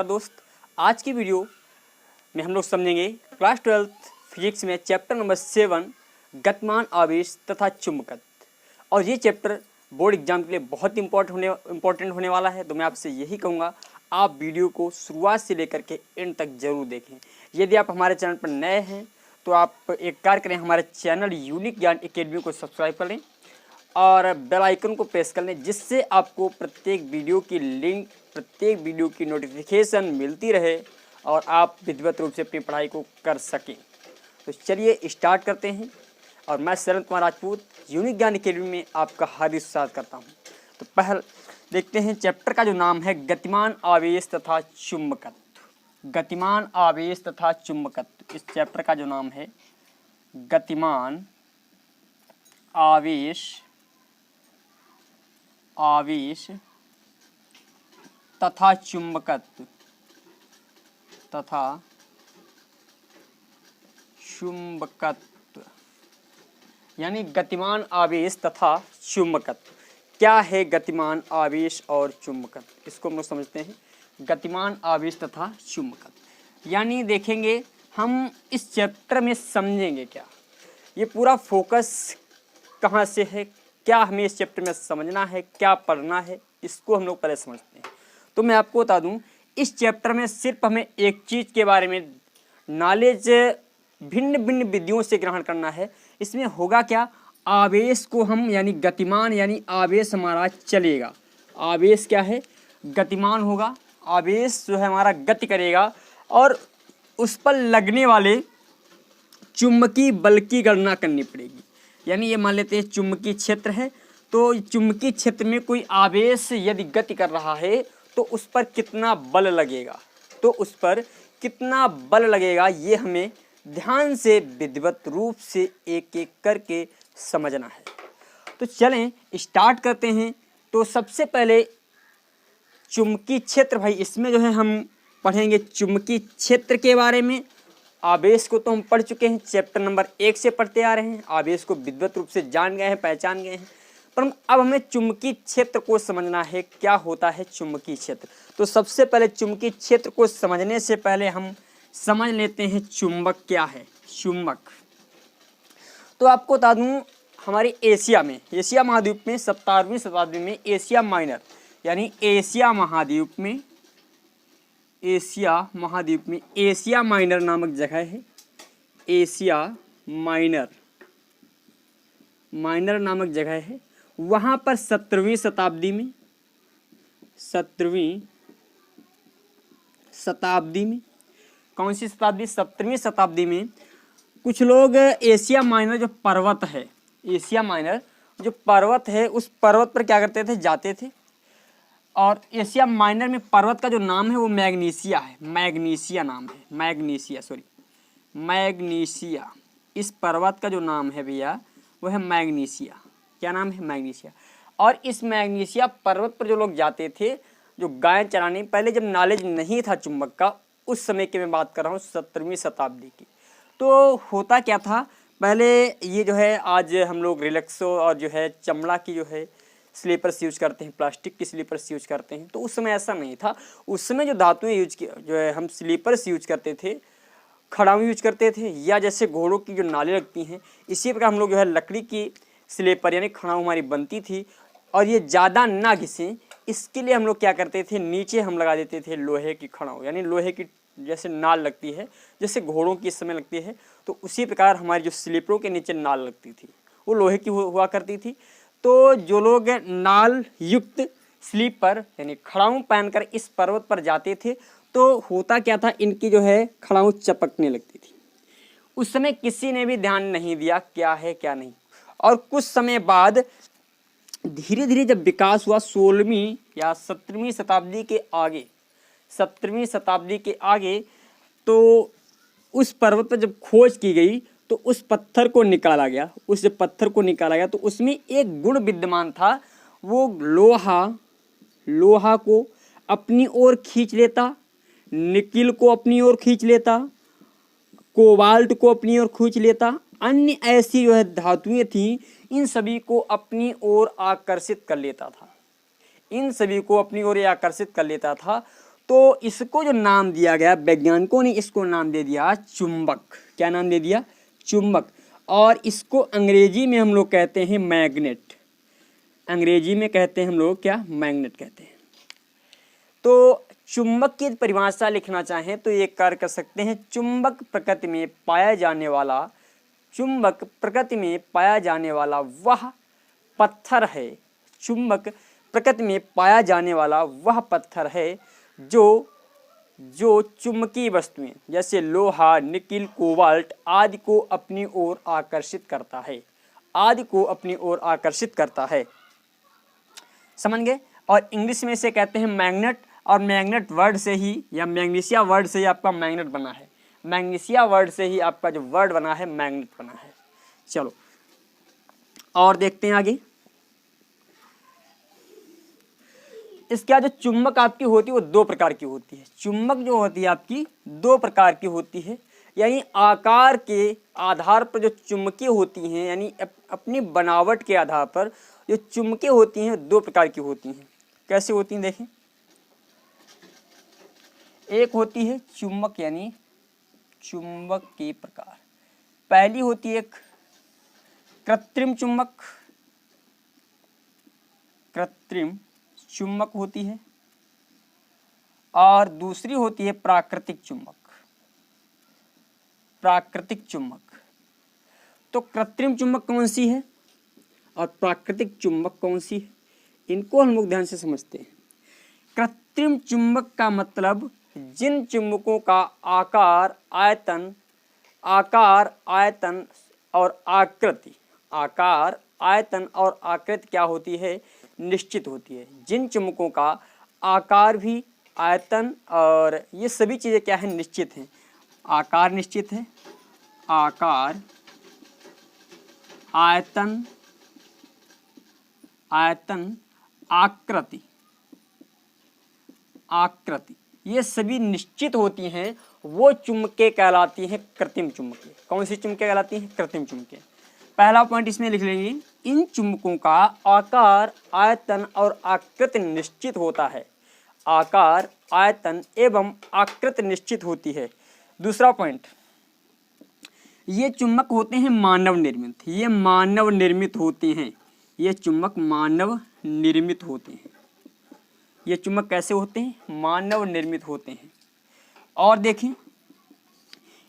नमस्कार दोस्त। आज की वीडियो में हम लोग समझेंगे क्लास 12th फिजिक्स में चैप्टर नंबर 7 गतिमान आवेश तथा चुंबकत्व। और ये चैप्टर बोर्ड एग्जाम के लिए बहुत इम्पोर्टेंट होने वाला है। तो मैं आपसे यही कहूँगा, आप वीडियो को शुरुआत से लेकर के एंड तक जरूर देखें। यदि आप हमारे चैनल पर नए हैं तो आप एक कार्य करें, हमारे चैनल यूनिक ज्ञान एकेडमी को सब्सक्राइब कर लें और बेल आइकन को प्रेस कर लें, जिससे आपको प्रत्येक वीडियो की लिंक, प्रत्येक वीडियो की नोटिफिकेशन मिलती रहे और आप विधिवत रूप से अपनी पढ़ाई को कर सकें। तो चलिए स्टार्ट करते हैं। और मैं शरण कुमार राजपूत यूनिक ज्ञान एकेडमी में आपका हार्दिक स्वागत करता हूं। तो पहले देखते हैं चैप्टर का जो नाम है गतिमान आवेश तथा चुंबकत्व। गतिमान आवेश तथा चुंबकत्व, इस चैप्टर का जो नाम है गतिमान आवेश तथा चुंबकत्व यानी गतिमान आवेश तथा चुंबकत्व। क्या है गतिमान आवेश और चुंबकत्व, इसको हम लोग समझते हैं। गतिमान आवेश तथा चुंबकत्व यानी देखेंगे हम इस चैप्टर में समझेंगे क्या, ये पूरा फोकस कहाँ से है, क्या हमें इस चैप्टर में समझना है, क्या पढ़ना है, इसको हम लोग पहले समझते हैं। तो मैं आपको बता दूं, इस चैप्टर में सिर्फ हमें एक चीज़ के बारे में नॉलेज भिन्न भिन्न विधियों से ग्रहण करना है। इसमें होगा क्या, आवेश को हम यानी गतिमान यानी आवेश हमारा चलेगा। आवेश क्या है, गतिमान होगा। आवेश जो है हमारा गति करेगा और उस पर लगने वाले चुंबकीय बल की गणना करनी पड़ेगी। यानी ये मान लेते हैं चुंबकीय क्षेत्र है, तो चुंबकीय क्षेत्र में कोई आवेश यदि गति कर रहा है तो उस पर कितना बल लगेगा, ये हमें ध्यान से विधिवत रूप से एक एक करके समझना है। तो चलें स्टार्ट करते हैं। तो सबसे पहले चुंबकीय क्षेत्र, भाई इसमें जो है हम पढ़ेंगे चुंबकीय क्षेत्र के बारे में। आवेश को तो हम पढ़ चुके हैं, चैप्टर नंबर 1 से पढ़ते आ रहे हैं। आवेश को विधिवत रूप से जान गए हैं, पहचान गए हैं, पर अब हमें चुंबकीय क्षेत्र को समझना है। क्या होता है चुंबकीय क्षेत्र? तो सबसे पहले चुंबकीय क्षेत्र को समझने से पहले हम समझ लेते हैं चुंबक क्या है। चुंबक तो आपको बता दूं, हमारे एशिया महाद्वीप में 17वीं शताब्दी में एशिया माइनर यानी एशिया माइनर नामक जगह है। एशिया माइनर नामक जगह है। वहाँ पर 17वीं शताब्दी में कौन सी शताब्दी, 17वीं शताब्दी में कुछ लोग एशिया माइनर जो पर्वत है, उस पर्वत पर क्या करते थे, जाते थे। और एशिया माइनर में पर्वत का जो नाम है वो मैग्नीशिया है। मैग्नीशिया इस पर्वत का जो नाम है भैया वो है मैग्नीशिया। क्या नाम है? मैग्नीशिया। और इस मैग्नीशिया पर्वत पर जो लोग जाते थे, जो गाय चराने, पहले जब नॉलेज नहीं था चुंबक का, उस समय की मैं बात कर रहा हूँ 17वीं शताब्दी की। तो होता क्या था, पहले ये जो है आज हम लोग रिलैक्सो और जो है चमड़ा की जो है स्लीपर्स यूज करते हैं, प्लास्टिक की स्लीपर्स यूज करते हैं। तो उस समय ऐसा नहीं था। उस समय जो धातुएं जो है हम स्लीपर्स यूज करते थे, खड़ाऊ यूज करते थे, या जैसे घोड़ों की जो नालें लगती हैं, इसी प्रकार हम लोग जो है लकड़ी की स्लीपर यानी खड़ाऊ हमारी बनती थी। और ये ज़्यादा ना घिसें, इसके लिए हम लोग क्या करते थे, नीचे हम लगा देते थे लोहे की खड़ाऊ, यानी लोहे की जैसे नाल लगती है, जैसे घोड़ों की इस समय लगती है, तो उसी प्रकार हमारी जो स्लीपरों के नीचे नाल लगती थी वो लोहे की हुआ करती थी। तो जो लोग नाल युक्त स्लीपर यानी खड़ाऊ पहनकर इस पर्वत पर जाते थे, तो होता क्या था, इनकी जो है खड़ाऊ चपकने लगती थी। उस समय किसी ने भी ध्यान नहीं दिया क्या है क्या नहीं। और कुछ समय बाद धीरे धीरे जब विकास हुआ 16वीं या 17वीं शताब्दी के आगे, तो उस पर्वत पर जब खोज की गई तो उस पत्थर को निकाला गया। तो उसमें एक गुण विद्यमान था, वो लोहा को अपनी ओर खींच लेता, निकिल को अपनी ओर खींच लेता, कोबाल्ट को अपनी ओर खींच लेता, अन्य ऐसी जो है धातुएं थी, इन सभी को अपनी ओर आकर्षित कर लेता था। तो इसको जो नाम दिया गया, वैज्ञानिकों ने इसको नाम दे दिया चुंबक। क्या नाम दे दिया? चुंबक। और इसको अंग्रेजी में हम लोग कहते हैं मैग्नेट। अंग्रेजी में कहते हैं हम लोग क्या? मैग्नेट कहते हैं। तो चुंबक की परिभाषा लिखना चाहें तो ये कार्य कर सकते हैं, चुंबक प्रकृति में पाया जाने वाला, चुंबक प्रकृति में पाया जाने वाला वह पत्थर है, चुंबक प्रकृति में पाया जाने वाला वह पत्थर है जो चुंबकीय वस्तुएं जैसे लोहा, निकिल, कोबाल्ट आदि को अपनी ओर आकर्षित करता है, आदि को अपनी ओर आकर्षित करता है। समझ गए? और इंग्लिश में इसे कहते हैं मैग्नेट, और मैग्नेट वर्ड से ही या मैग्नीशिया वर्ड से ही आपका मैग्नेट बना है। मैग्नीशिया वर्ड से ही आपका जो वर्ड बना है मैग्नेट बना है। चलो और देखते हैं आगे। इसके बाद जो चुंबक आपकी होती है वो दो प्रकार की होती है। चुंबक जो होती है आपकी दो प्रकार की होती है, यानी आकार के आधार पर जो चुंबकीय होती हैं, यानी अपनी बनावट के आधार पर जो चुंबकीय होती हैं दो प्रकार की होती हैं। कैसे होती हैं देखें। एक होती है चुंबक यानी चुंबक के प्रकार। पहली होती है कृत्रिम चुंबक, कृत्रिम चुंबक होती है, और दूसरी होती है प्राकृतिक चुंबक, प्राकृतिक चुंबक। तो कृत्रिम चुंबक कौन सी है और प्राकृतिक चुंबक कौन सी है, इनको हम लोग ध्यान से समझते हैं। कृत्रिम चुंबक का मतलब जिन चुंबकों का आकार, आयतन और आकृति, आकार, आयतन और आकृति क्या होती है? निश्चित होती है। जिन चुंबकों का आकार भी, आयतन और ये सभी चीज़ें क्या है? निश्चित हैं। आकार निश्चित है, आकार, आयतन, आकृति, ये सभी निश्चित होती हैं, वो चुंबकें कहलाती हैं कृत्रिम चुंबकें। कौन सी चुंबकें कहलाती हैं? कृत्रिम चुंबकें। पहला पॉइंट इसमें लिख लेंगे, इन चुंबकों का आकार, आयतन और आकृति निश्चित होता है। आकार, आयतन एवं आकृति निश्चित होती है। दूसरा पॉइंट, ये चुंबक होते हैं मानव निर्मित। ये मानव निर्मित होते हैं, ये चुंबक मानव निर्मित होते हैं। ये चुंबक कैसे होते हैं? मानव निर्मित होते हैं। और देखें,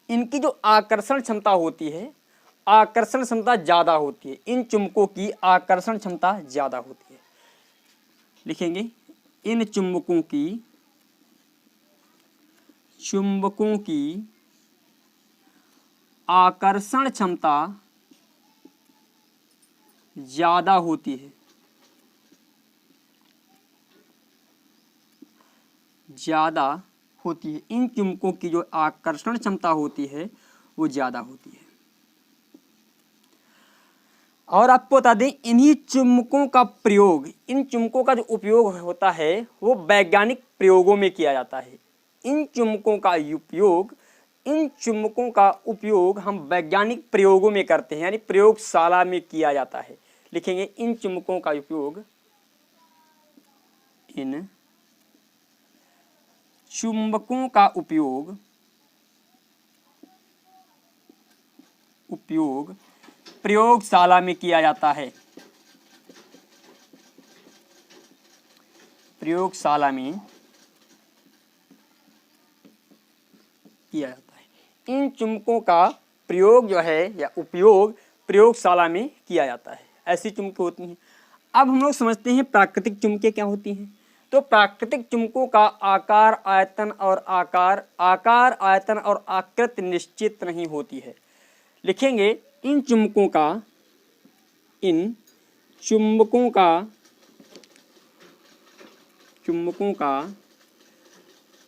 इनकी जो आकर्षण क्षमता होती है, आकर्षण क्षमता ज़्यादा होती है। इन चुंबकों की आकर्षण क्षमता ज़्यादा होती है। लिखेंगे, इन चुंबकों की आकर्षण क्षमता ज़्यादा होती है, ज़्यादा होती है। इन चुंबकों की जो आकर्षण क्षमता होती है वो ज़्यादा होती है। और आपको बता दें, इन्हीं चुंबकों का प्रयोग, इन चुंबकों का जो उपयोग होता है वो वैज्ञानिक प्रयोगों में किया जाता है। इन चुंबकों का उपयोग हम वैज्ञानिक प्रयोगों में करते हैं, यानी प्रयोगशाला में किया जाता है। लिखेंगे, इन चुंबकों का उपयोग, इन चुंबकों का उपयोग प्रयोगशाला में किया जाता है। प्रयोगशाला में किया जाता है। इन चुंबकों का प्रयोग जो है या उपयोग प्रयोगशाला में किया जाता है। ऐसी चुंबकें होती हैं। अब हम लोग समझते हैं प्राकृतिक चुंबकें क्या होती हैं। तो प्राकृतिक चुंबकों का आकार, आयतन और आकृति निश्चित नहीं होती है। लिखेंगे, इन चुंबकों का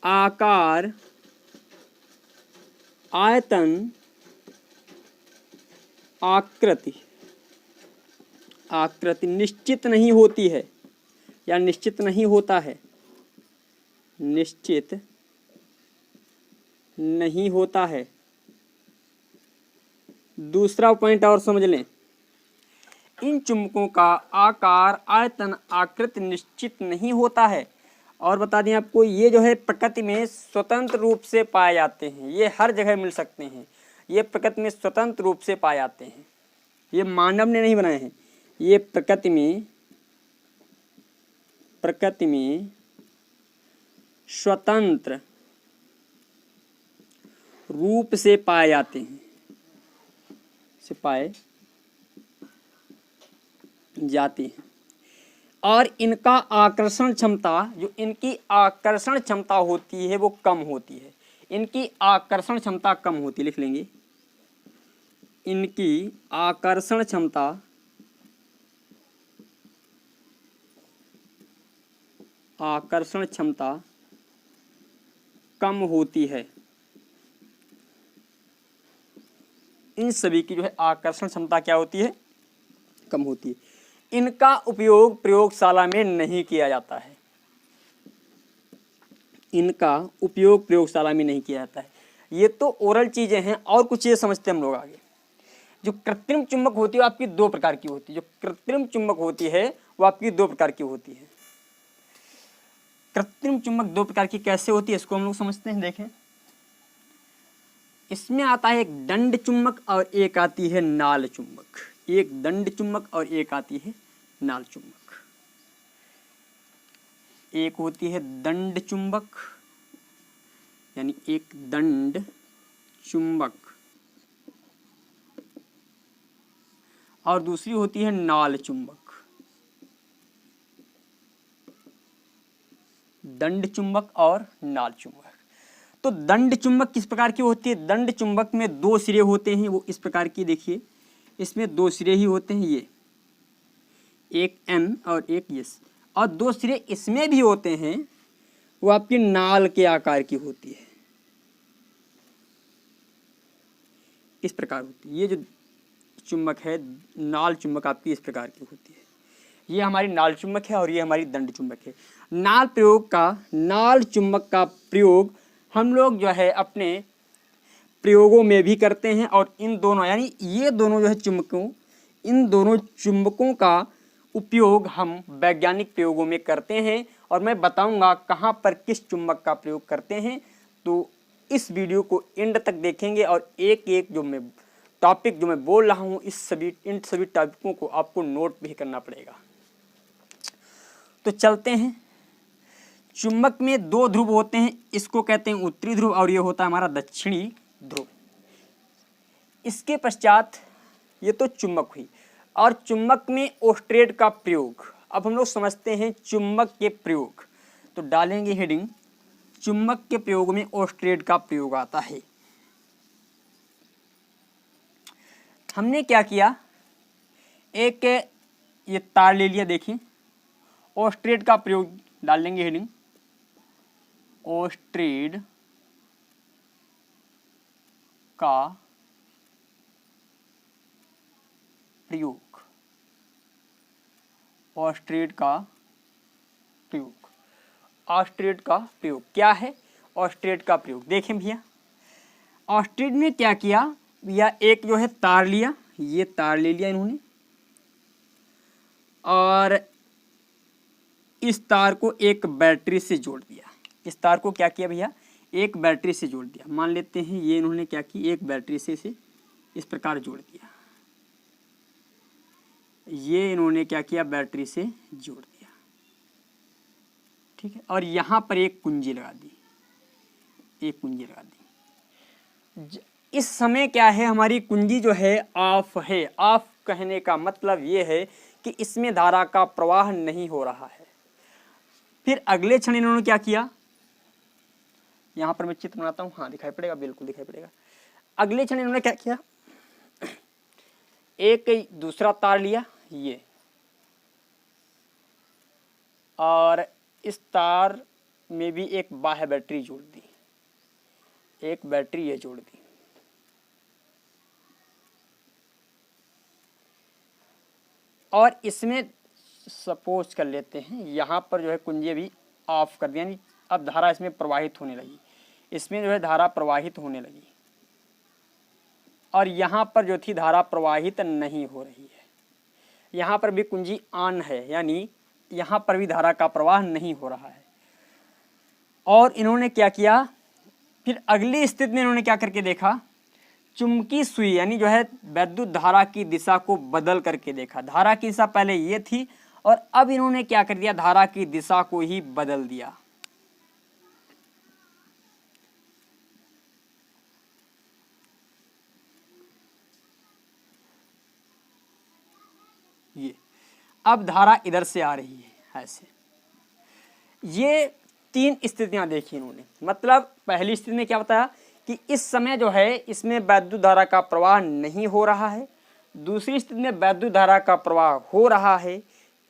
आकार, आयतन, आकृति निश्चित नहीं होती है या निश्चित नहीं होता है, निश्चित नहीं होता है। दूसरा पॉइंट और समझ लें, इन चुंबकों का आकार, आयतन, आकृति निश्चित नहीं होता है और बता दें आपको, ये जो है प्रकृति में स्वतंत्र रूप से पाए जाते हैं, ये हर जगह मिल सकते हैं, ये प्रकृति में स्वतंत्र रूप से पाए जाते हैं, ये मानव ने नहीं बनाए हैं, ये प्रकृति में स्वतंत्र रूप से पाए जाते हैं, से पाए जाते हैं। और इनका आकर्षण क्षमता, जो इनकी आकर्षण क्षमता होती है वो कम होती है, इनकी आकर्षण क्षमता कम होती है, लिख लेंगे, इनकी आकर्षण क्षमता कम होती है। इन सभी की जो है आकर्षण क्षमता क्या होती है, कम होती है। इनका उपयोग प्रयोगशाला में नहीं किया जाता है, इनका उपयोग प्रयोगशाला में नहीं किया जाता है। ये तो ओरल चीजें हैं, और कुछ चीजें समझते हैं हम लोग आगे। जो कृत्रिम चुंबक होती है वो आपकी दो प्रकार की होती है, जो कृत्रिम चुंबक होती है वो आपकी दो प्रकार की होती है। कृत्रिम चुंबक दो प्रकार की कैसे होती है इसको हम लोग समझते हैं। देखें, इसमें आता है एक दंड चुंबक और एक आती है नाल चुंबक, एक दंड चुंबक और एक आती है नाल चुंबक। एक होती है दंड चुंबक, यानी एक दंड चुंबक, और दूसरी होती है नाल चुंबक। दंड चुंबक और नाल चुंबक। तो दंड चुंबक किस प्रकार की होती है? दंड चुंबक में दो सिरे होते हैं, वो इस प्रकार की, देखिए इसमें दो सिरे ही होते हैं, ये एक एन और एक एस, और दो सिरे इसमें भी होते हैं, वो आपकी नाल के आकार की होती है, इस प्रकार होती है। ये जो चुंबक है नाल चुंबक आपकी इस प्रकार की होती है, ये हमारी नाल चुंबक है और ये हमारी दंड चुंबक है। नाल चुंबक का प्रयोग हम लोग जो है अपने प्रयोगों में भी करते हैं, और इन दोनों यानी ये दोनों जो है चुंबकों, इन दोनों चुंबकों का उपयोग हम वैज्ञानिक प्रयोगों में करते हैं, और मैं बताऊंगा कहाँ पर किस चुंबक का प्रयोग करते हैं। तो इस वीडियो को एंड तक देखेंगे, और एक एक जो मैं टॉपिक जो मैं बोल रहा हूँ इन सभी टॉपिकों को आपको नोट भी करना पड़ेगा। तो चलते हैं। चुंबक में दो ध्रुव होते हैं, इसको कहते हैं उत्तरी ध्रुव और ये होता है हमारा दक्षिणी ध्रुव। इसके पश्चात ये तो चुंबक हुई, और चुंबक में ऑस्ट्रेट का प्रयोग। अब हम लोग समझते हैं चुंबक के प्रयोग, तो डालेंगे हेडिंग, चुंबक के प्रयोग में ऑस्ट्रेट का प्रयोग आता है। हमने क्या किया, एक ये तार ले लिया, देखिए ऑस्ट्रेट का प्रयोग डालेंगे हेडिंग, ऑस्ट्रेट का प्रयोग, ऑस्ट्रेट का प्रयोग। ऑस्ट्रेट का प्रयोग क्या है? ऑस्ट्रेट का प्रयोग देखें भैया, ऑस्ट्रेट ने क्या किया भैया, एक जो है तार लिया, ये तार ले लिया इन्होंने, और इस तार को एक बैटरी से जोड़ दिया। इस तार को क्या किया भैया, एक बैटरी से जोड़ दिया। मान लेते हैं ये इन्होंने क्या की, एक बैटरी से इसे इस प्रकार जोड़ दिया, ये इन्होंने क्या किया, बैटरी से जोड़ दिया, ठीक है। और यहाँ पर एक कुंजी लगा दी, एक कुंजी लगा दी। इस समय क्या है, हमारी कुंजी जो है ऑफ है। ऑफ कहने का मतलब ये है कि इसमें धारा का प्रवाह नहीं हो रहा है। फिर अगले क्षण इन्होंने क्या किया, यहाँ पर मैं चित्र बनाता हूँ, हाँ दिखाई पड़ेगा, बिल्कुल दिखाई पड़ेगा। अगले क्षण इन्होंने क्या किया, एक दूसरा तार लिया ये, और इस तार में भी एक बाह्य बैटरी जोड़ दी, एक बैटरी ये जोड़ दी, और इसमें सपोज कर लेते हैं यहाँ पर जो है कुंजी भी ऑफ कर दिया, यानी अब धारा इसमें प्रवाहित होने लगी, इसमें जो है धारा प्रवाहित होने लगी, और यहाँ पर जो थी धारा प्रवाहित नहीं हो रही है। यहाँ पर भी कुंजी ऑन है, यानी यहाँ पर भी धारा का प्रवाह नहीं हो रहा है। और इन्होंने क्या किया, फिर अगली स्थिति में इन्होंने क्या करके देखा, चुंबकीय सुई यानी जो है वैद्युत धारा की दिशा को बदल करके देखा। धारा की दिशा पहले ये थी और अब इन्होंने क्या कर दिया, धारा की दिशा को ही बदल दिया। ये अब धारा इधर से आ रही है ऐसे। ये 3 स्थितियां देखी इन्होंने। मतलब पहली स्थिति में क्या बताया कि इस समय जो है इसमें वैद्युत धारा का प्रवाह नहीं हो रहा है। दूसरी स्थिति में वैद्युत धारा का प्रवाह हो रहा है।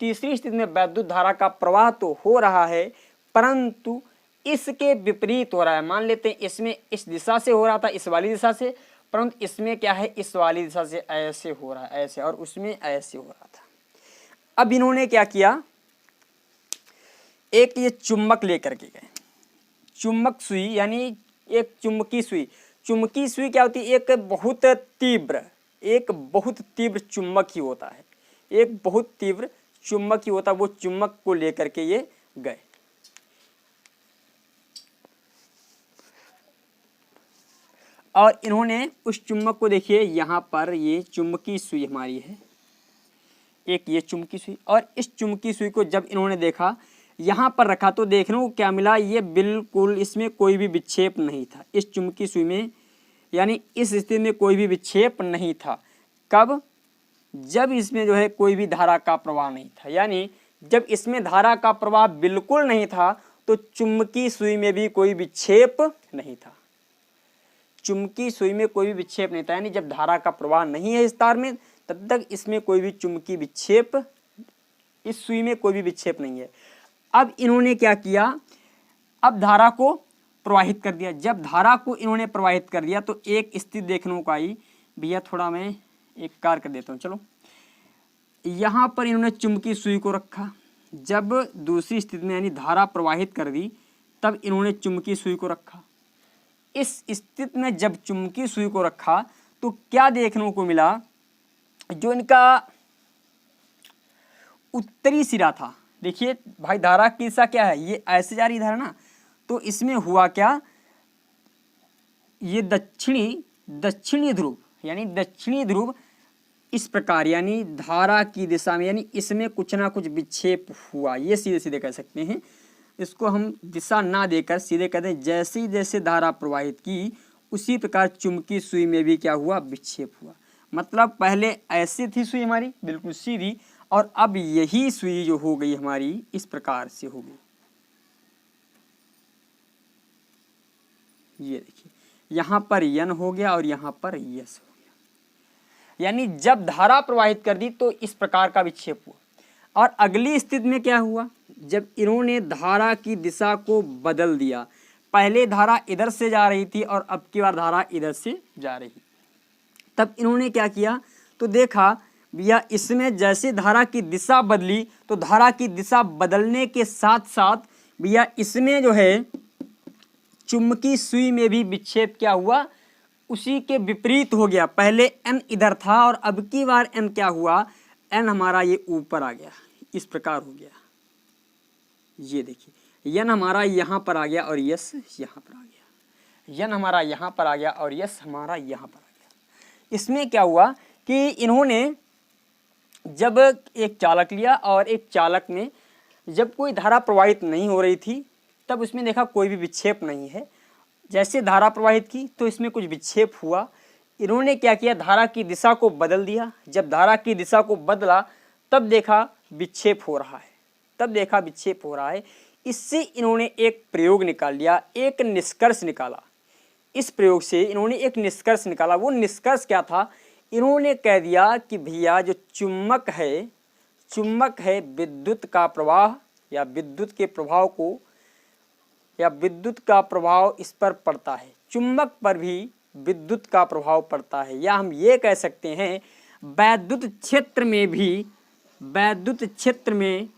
तीसरी स्थिति में वैद्युत धारा का प्रवाह तो हो रहा है परंतु इसके विपरीत हो रहा है। मान लेते हैं इसमें इस दिशा से हो रहा था, इस वाली दिशा से, परंतु इसमें क्या है, इस वाली दिशा से ऐसे हो रहा है, ऐसे, और उसमें ऐसे हो रहा था। अब इन्होंने क्या किया, एक ये चुंबक लेकर के गए, चुंबक सुई यानी एक चुंबकीय सुई। चुंबकीय सुई क्या होती है, एक बहुत तीव्र चुंबक ही होता है, एक बहुत तीव्र चुंबक ही होता है। वो चुंबक को लेकर के ये गए। और इन्होंने उस चुंबक को, देखिए यहाँ पर ये चुंबकीय सुई हमारी है, एक ये चुंबकीय सुई, और इस चुंबकीय सुई को जब इन्होंने देखा, यहाँ पर रखा, तो देखने को क्या मिला, ये बिल्कुल इसमें कोई भी विक्षेप नहीं था। इस चुंबकीय सुई में यानी इस स्थिति में कोई भी विक्षेप नहीं था। कब, जब इसमें जो है कोई भी धारा का प्रवाह नहीं था। यानी जब इसमें धारा का प्रवाह बिल्कुल नहीं था तो चुंबकीय सुई में भी कोई विक्षेप नहीं था। चुंबकीय सुई में कोई भी विक्षेप नहीं था। यानी जब धारा का प्रवाह नहीं है इस तार में, तब तक इसमें कोई भी चुंबकीय विक्षेप, इस सुई में कोई भी विक्षेप नहीं है। अब इन्होंने क्या किया, अब धारा को प्रवाहित कर दिया। जब धारा को इन्होंने प्रवाहित कर दिया तो एक स्थिति देखने को आई। भैया थोड़ा मैं एक कार्य कर देता हूँ, चलो। यहाँ पर इन्होंने चुंबकीय सुई को रखा। जब दूसरी स्थिति में यानी धारा प्रवाहित कर दी, तब इन्होंने चुंबकीय सुई को रखा। इस स्थिति में जब चुंबकीय सुई को रखा तो क्या देखने को मिला, जो इनका उत्तरी सिरा था, देखिए भाई धारा की दिशा क्या है, ये ऐसे जा रही धारा ना, तो इसमें हुआ क्या, ये दक्षिणी ध्रुव यानी दक्षिणी ध्रुव इस प्रकार यानी धारा की दिशा में, यानी इसमें कुछ ना कुछ विक्षेप हुआ। ये सीधे सीधे कह सकते हैं, इसको हम दिशा ना देकर सीधे कहते हैं जैसे ही जैसे धारा प्रवाहित की उसी प्रकार चुंबकीय सुई में भी क्या हुआ, विक्षेप हुआ। मतलब पहले ऐसे थी सुई हमारी बिल्कुल सीधी, और अब यही सुई जो हो गई हमारी इस प्रकार से हो गई। ये देखिए यहाँ पर यन हो गया और यहाँ पर यस हो गया। यानी जब धारा प्रवाहित कर दी तो इस प्रकार का विक्षेप हुआ। और अगली स्थिति में क्या हुआ, जब इन्होंने धारा की दिशा को बदल दिया। पहले धारा इधर से जा रही थी और अब की बार धारा इधर से जा रही। तब इन्होंने क्या किया, तो देखा भैया इसमें जैसे धारा की दिशा बदली तो धारा की दिशा बदलने के साथ साथ भैया इसमें जो है चुंबकीय सुई में भी विक्षेप क्या हुआ, उसी के विपरीत हो गया। पहले एन इधर था और अब की बार एन क्या हुआ, एन हमारा ये ऊपर आ गया, इस प्रकार हो गया। ये देखिए यन हमारा यहाँ पर आ गया और यस यहाँ पर आ गया, यन हमारा यहाँ पर आ गया और यस हमारा यहाँ पर आ गया। इसमें क्या हुआ कि इन्होंने जब एक चालक लिया और एक चालक में जब कोई धारा प्रवाहित नहीं हो रही थी तब उसमें देखा कोई भी विक्षेप नहीं है। जैसे धारा प्रवाहित की तो इसमें कुछ विक्षेप हुआ। इन्होंने क्या किया, धारा की दिशा को बदल दिया। जब धारा की दिशा को बदला तब देखा विक्षेप हो रहा है, तब देखा विक्षेप हो रहा है। इससे इन्होंने एक प्रयोग निकाल लिया, एक निष्कर्ष निकाला। इस प्रयोग से इन्होंने एक निष्कर्ष निकाला। वो निष्कर्ष क्या था, इन्होंने कह दिया कि भैया जो चुंबक है विद्युत का प्रवाह या विद्युत के प्रभाव को या विद्युत का प्रभाव इस पर पड़ता है, चुंबक पर भी विद्युत का प्रभाव पड़ता है। या हम ये कह सकते हैं वैद्युत क्षेत्र में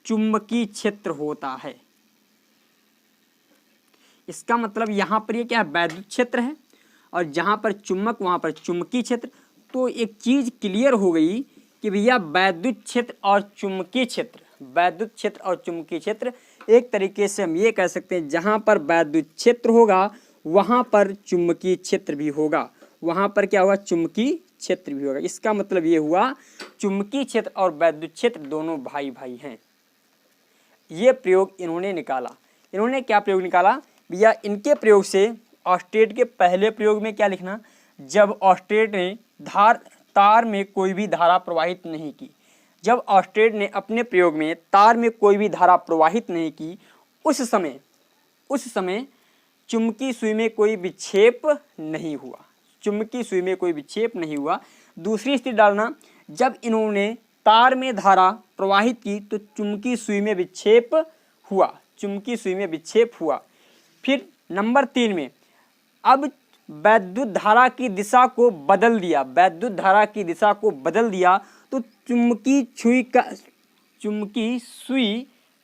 चुंबकीय क्षेत्र होता है। इसका मतलब यहाँ पर ये क्या है, वैद्युत क्षेत्र है और जहाँ पर चुंबक वहाँ पर चुंबकीय क्षेत्र। तो एक चीज़ क्लियर हो गई कि भैया वैद्युत क्षेत्र और चुंबकीय क्षेत्र वैद्युत क्षेत्र और चुंबकीय क्षेत्र, एक तरीके से हम ये कह सकते हैं जहाँ पर वैद्युत क्षेत्र होगा वहाँ पर चुंबकीय क्षेत्र भी होगा, वहाँ पर क्या होगा, चुंबकीय क्षेत्र भी होगा। इसका मतलब ये हुआ चुंबकीय क्षेत्र और वैद्युत क्षेत्र दोनों भाई भाई हैं। ये प्रयोग इन्होंने निकाला। इन्होंने क्या प्रयोग निकाला भैया, इनके प्रयोग से ऑस्टेट के पहले प्रयोग में क्या लिखना, जब ऑस्टेट ने तार में कोई भी धारा प्रवाहित नहीं की, जब ऑस्टेट ने अपने प्रयोग में तार में कोई भी धारा प्रवाहित नहीं की, उस समय चुंबकीय सुई में कोई विक्षेप नहीं हुआ, चुंबकीय सुई में कोई विक्षेप नहीं हुआ। दूसरी स्थिति डालना, जब इन्होंने तार में धारा प्रवाहित की तो चुंबकीय सुई में विक्षेप हुआ, चुंबकीय सुई में विक्षेप हुआ। फिर नंबर 3 में अब वैद्युत धारा की दिशा को बदल दिया, वैद्युत धारा की दिशा को बदल दिया तो चुंबकीय सुई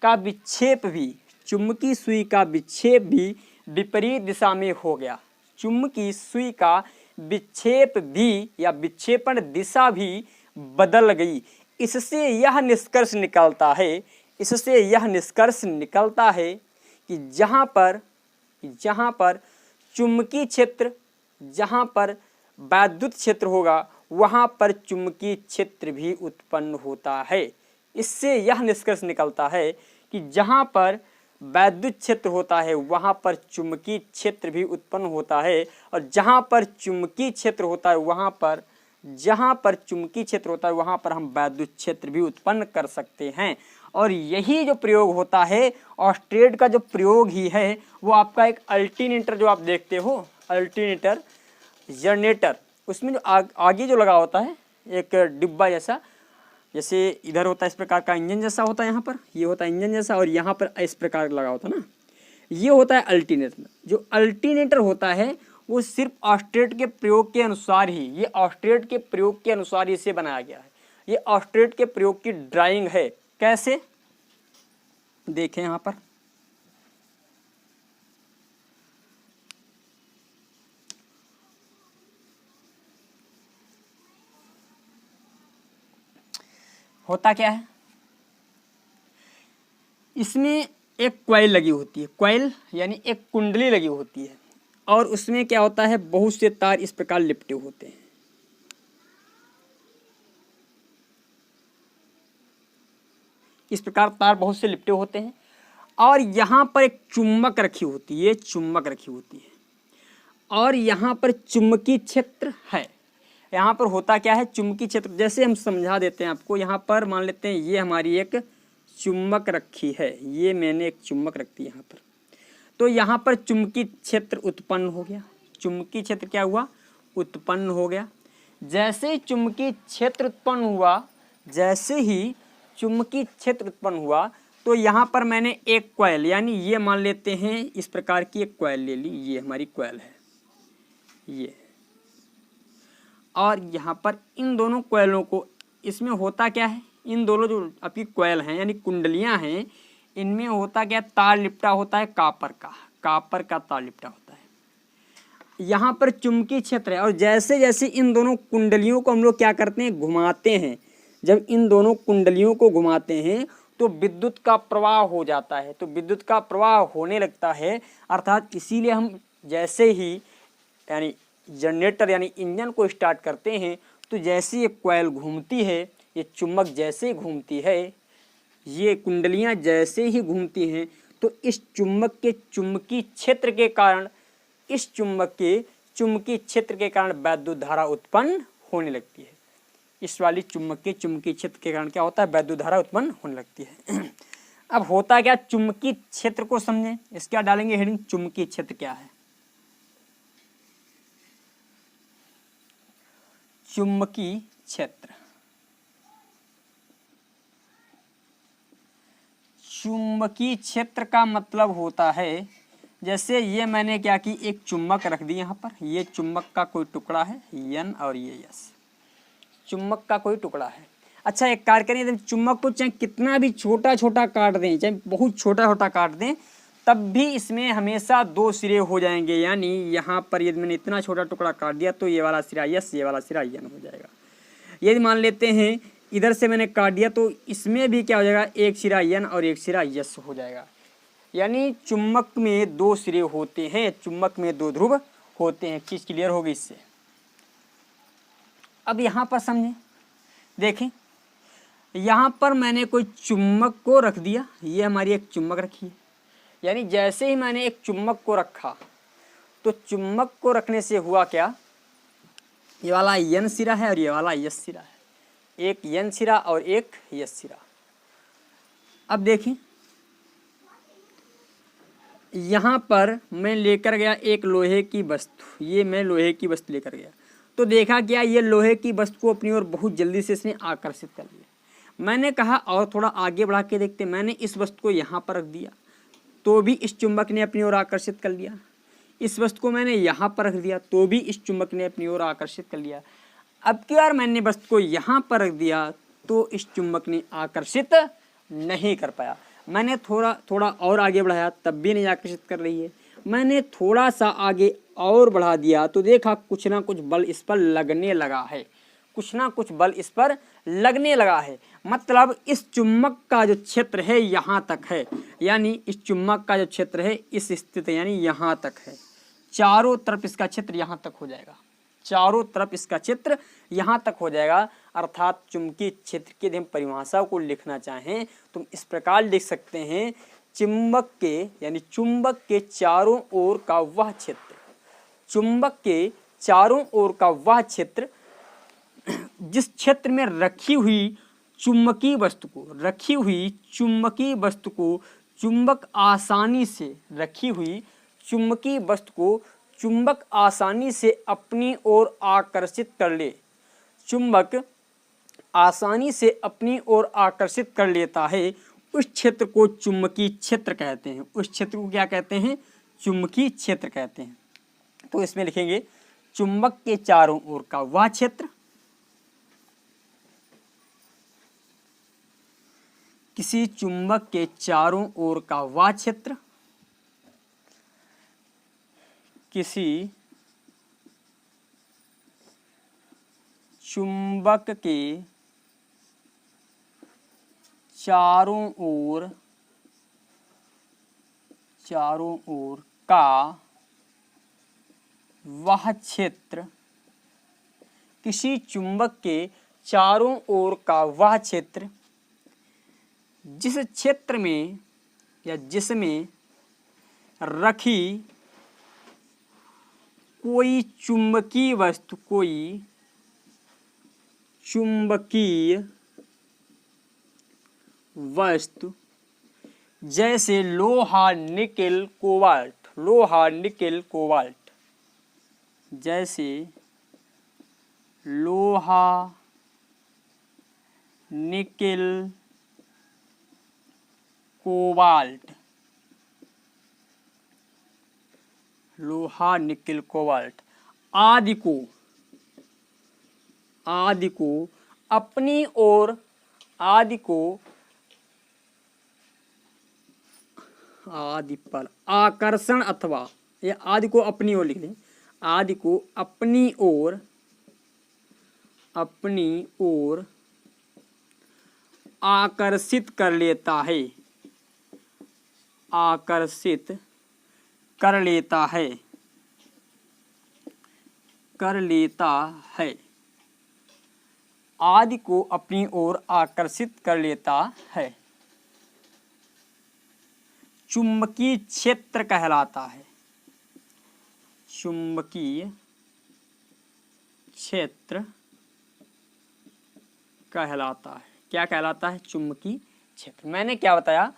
का विक्षेप भी, चुंबकीय सुई का विक्षेप भी विपरीत दिशा में हो गया, चुंबकीय सुई का विक्षेप भी या विक्षेपण दिशा भी बदल गई। इससे यह निष्कर्ष निकलता है, इससे यह निष्कर्ष निकलता है कि जहाँ पर चुंबकीय क्षेत्र, जहाँ पर वैद्युत क्षेत्र होगा वहाँ पर चुंबकीय क्षेत्र भी उत्पन्न होता है। इससे यह निष्कर्ष निकलता है कि जहाँ पर वैद्युत क्षेत्र होता है वहाँ पर चुंबकीय क्षेत्र भी उत्पन्न होता है, और जहाँ पर चुंबकीय क्षेत्र होता है वहाँ पर, जहाँ पर चुंबकीय क्षेत्र होता है वहाँ पर हम वैद्युत क्षेत्र भी उत्पन्न कर सकते हैं। और यही जो प्रयोग होता है ऑस्टेट का जो प्रयोग ही है वो आपका एक अल्टरनेटर जो आप देखते हो, अल्टरनेटर जनरेटर, उसमें जो आगे जो लगा होता है एक डिब्बा जैसा, जैसे इधर होता है इस प्रकार का इंजन जैसा होता है, यहाँ पर ये होता है इंजन जैसा और यहाँ पर इस प्रकार लगा होता है ना, ये होता है अल्टरनेटर। जो अल्टरनेटर होता है वो सिर्फ ऑस्टेट के प्रयोग के अनुसार ही, ये ऑस्टेट के प्रयोग के अनुसार इसे बनाया गया है। ये ऑस्टेट के प्रयोग की ड्राइंग है। कैसे देखें यहाँ पर, होता क्या है, इसमें एक कॉइल लगी होती है, कॉइल यानी एक कुंडली लगी होती है, और उसमें क्या होता है बहुत से तार इस प्रकार लिपटे होते हैं। इस प्रकार तार बहुत से लिपटे होते हैं और यहाँ पर एक चुम्बक रखी होती है, चुम्बक रखी होती है, और यहाँ पर चुंबकीय क्षेत्र है। यहाँ पर होता क्या है, चुंबकीय क्षेत्र जैसे हम समझा देते हैं आपको। यहाँ पर मान लेते हैं ये हमारी एक चुम्बक रखी है, ये मैंने एक चुम्बक रखी है यहाँ पर, तो यहाँ पर चुंबकीय क्षेत्र उत्पन्न हो गया। चुंबकीय क्षेत्र क्या हुआ, उत्पन्न हो गया। जैसे ही चुंबकीय क्षेत्र उत्पन्न हुआ, जैसे ही चुंबकीय क्षेत्र उत्पन्न हुआ तो यहाँ पर मैंने एक कॉइल, यानी ये मान लेते हैं इस प्रकार की एक कॉइल ले ली, ये हमारी कॉइल है ये, और यहाँ पर इन दोनों कॉइलों को, इसमें होता क्या है, इन दोनों जो आपकी कॉइल हैं यानी कुंडलियाँ हैं, इनमें होता क्या, तार लिपटा होता है कापर का तार लिपटा होता है। यहाँ पर चुंबकीय क्षेत्र है और जैसे जैसे इन दोनों कुंडलियों को हम लोग क्या करते हैं, घुमाते हैं। जब इन दोनों कुंडलियों को घुमाते हैं तो विद्युत का प्रवाह हो जाता है, तो विद्युत का प्रवाह होने लगता है। अर्थात इसीलिए हम जैसे ही यानी जनरेटर यानी इंजन को स्टार्ट करते हैं तो जैसे ये कॉइल घूमती है, ये चुम्बक जैसे घूमती है, ये कुंडलियां जैसे ही घूमती हैं तो इस चुम्बक के चुंबकीय क्षेत्र के कारण, इस चुम्बक के चुंबकीय क्षेत्र के कारण वैद्युत धारा उत्पन्न होने लगती है। इस वाली चुम्बक के चुंबकीय क्षेत्र के कारण क्या होता है, वैद्युत धारा उत्पन्न होने लगती है। अब होता क्या, चुंबकीय क्षेत्र को समझें। इसका डालेंगे हेडिंग, चुंबकीय क्षेत्र क्या है। चुंबकीय क्षेत्र, चुंबकीय क्षेत्र का मतलब होता है, जैसे ये मैंने क्या की, एक चुम्बक रख दी यहाँ पर, ये चुम्बक का कोई टुकड़ा है N और ये S, चुम्बक का कोई टुकड़ा है। अच्छा एक कार्य करें, चुम्बक को चाहे कितना भी छोटा छोटा काट दें, चाहे बहुत छोटा छोटा काट दें, तब भी इसमें हमेशा दो सिरे हो जाएंगे। यानी यहाँ पर यदि मैंने इतना छोटा टुकड़ा काट दिया तो ये वाला सिरा S, ये वाला सिरा N हो जाएगा। यदि मान लेते हैं इधर से मैंने काट दिया तो इसमें भी क्या हो जाएगा, एक सिरा N और एक सिरा S हो जाएगा। यानी चुम्बक में दो सिरे होते हैं, चुम्बक में दो ध्रुव होते हैं। चीज क्लियर होगी इससे। अब यहाँ पर समझें, देखें यहाँ पर मैंने कोई चुम्बक को रख दिया, ये हमारी एक चुम्बक रखी है। यानी जैसे ही मैंने एक चुम्बक को रखा तो चुम्बक को रखने से हुआ क्या, ये वाला N सिरा है और ये वाला S सिरा है, एक N सिरा और एक S सिरा। अब देखें यहाँ पर मैं लेकर गया एक लोहे की वस्तु, ये मैं लोहे की वस्तु लेकर गया तो देखा क्या, ये लोहे की वस्तु को अपनी ओर बहुत जल्दी से इसने आकर्षित कर लिया। मैंने कहा और थोड़ा आगे बढ़ा के देखते, मैंने इस वस्तु को यहाँ पर रख दिया तो भी इस चुंबक ने अपनी ओर आकर्षित कर लिया। इस वस्तु को मैंने यहाँ पर रख दिया तो भी इस चुंबक ने अपनी ओर आकर्षित कर लिया। अब की बार मैंने वस्तु को यहाँ पर रख दिया तो इस चुंबक ने आकर्षित नहीं कर पाया। मैंने थोड़ा और आगे बढ़ाया तब भी नहीं आकर्षित कर रही है। मैंने थोड़ा सा आगे और बढ़ा दिया तो देखा कुछ ना कुछ बल इस पर लगने लगा है, कुछ ना कुछ बल इस पर लगने लगा है। मतलब इस चुम्बक का जो क्षेत्र है यहाँ तक है, यानी इस चुम्बक का जो क्षेत्र है इस स्थिति यानी यहाँ तक है, चारों तरफ इसका क्षेत्र यहाँ तक हो जाएगा, चारों तरफ इसका क्षेत्र यहाँ तक हो जाएगा। अर्थात चुंबकीय क्षेत्र की यदि हम परिभाषा को लिखना चाहें तो इस प्रकार लिख सकते हैं, चुंबक के यानी चुंबक के चारों ओर का वह क्षेत्र, चुंबक के चारों ओर का वह क्षेत्र जिस क्षेत्र में रखी हुई चुंबकीय वस्तु को, रखी हुई चुंबकीय वस्तु को चुंबक आसानी से, रखी हुई चुंबकीय वस्तु को चुंबक आसानी से अपनी ओर आकर्षित कर ले, चुंबक आसानी से अपनी ओर आकर्षित कर लेता है, उस क्षेत्र को चुंबकीय क्षेत्र कहते हैं। उस क्षेत्र को क्या कहते हैं, चुंबकीय क्षेत्र कहते हैं। तो इसमें लिखेंगे चुंबक के चारों ओर का वह क्षेत्र, किसी चुंबक के चारों ओर का वह क्षेत्र, किसी चुंबक के चारों ओर का वह क्षेत्र, किसी चुंबक के चारों ओर का वह क्षेत्र जिस क्षेत्र में या जिसमें रखी कोई चुंबकीय वस्तु, कोई चुंबकीय वस्तु जैसे लोहा निकेल कोबाल्ट, लोहा निकेल कोबाल्ट, जैसे लोहा निकेल कोबाल्ट, लोहा निकेल कोबाल्ट आदि को अपनी ओर, आदि पर आकर्षण अथवा, या आदि को अपनी ओर लिख लें, आदि को अपनी ओर आकर्षित कर लेता है, आकर्षित कर लेता है, कर लेता है, आदि को अपनी ओर आकर्षित कर लेता है, चुंबकीय क्षेत्र कहलाता है, चुंबकीय क्षेत्र कहलाता है। क्या कहलाता है, चुंबकीय क्षेत्र। मैंने क्या बताया,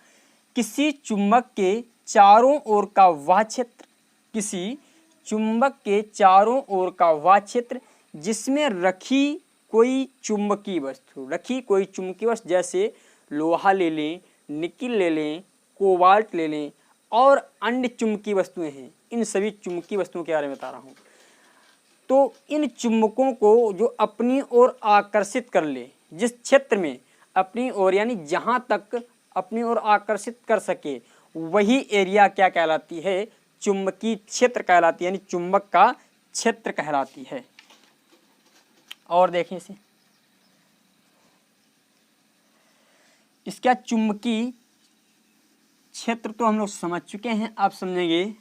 किसी चुंबक के चारों ओर का वह क्षेत्र, किसी चुंबक के चारों ओर का वह क्षेत्र जिसमें रखी कोई चुंबकीय वस्तु, रखी कोई चुंबकीय वस्तु जैसे लोहा ले लें, निकिल ले लें, कोबाल्ट ले लें और अन्य चुंबकीय वस्तुएं हैं। इन सभी चुंबकीय वस्तुओं के बारे में बता रहा हूँ। तो इन चुंबकों को जो अपनी ओर आकर्षित कर ले, जिस क्षेत्र में अपनी ओर यानी जहाँ तक अपनी ओर आकर्षित कर सके, वही एरिया क्या कहलाती है, चुंबकीय क्षेत्र कहलाती है, यानी चुंबक का क्षेत्र कहलाती है। और देखें इसे, इसका चुंबकीय क्षेत्र तो हम लोग समझ चुके हैं, आप समझेंगे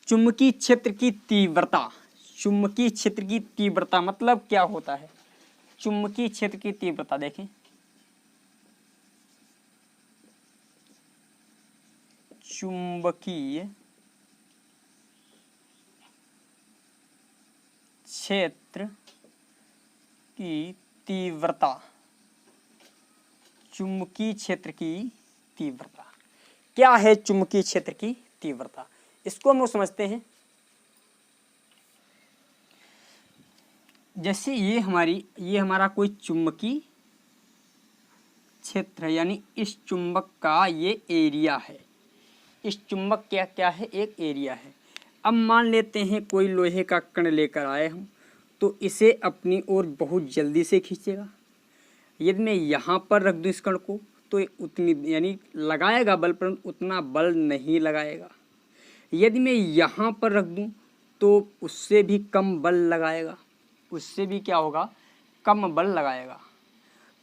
चुंबकीय क्षेत्र की तीव्रता। चुंबकीय क्षेत्र की तीव्रता मतलब क्या होता है? चुंबकीय क्षेत्र की तीव्रता देखें, चुंबकीय क्षेत्र की तीव्रता, चुंबकीय क्षेत्र की तीव्रता क्या है? चुंबकीय क्षेत्र की तीव्रता, इसको हम लोग समझते हैं। जैसे ये हमारा कोई चुंबकीय क्षेत्र है, यानी इस चुंबक का ये एरिया है। इस चुंबक क्या है? एक एरिया है। अब मान लेते हैं कोई लोहे का कण लेकर आए हम, तो इसे अपनी ओर बहुत जल्दी से खींचेगा। यदि मैं यहाँ पर रख दूँ इस कण को, तो उतनी यानी लगाएगा बल, पर उतना बल नहीं लगाएगा। यदि मैं यहाँ पर रख दूँ तो उससे भी कम बल लगाएगा, उससे भी क्या होगा? कम बल लगाएगा।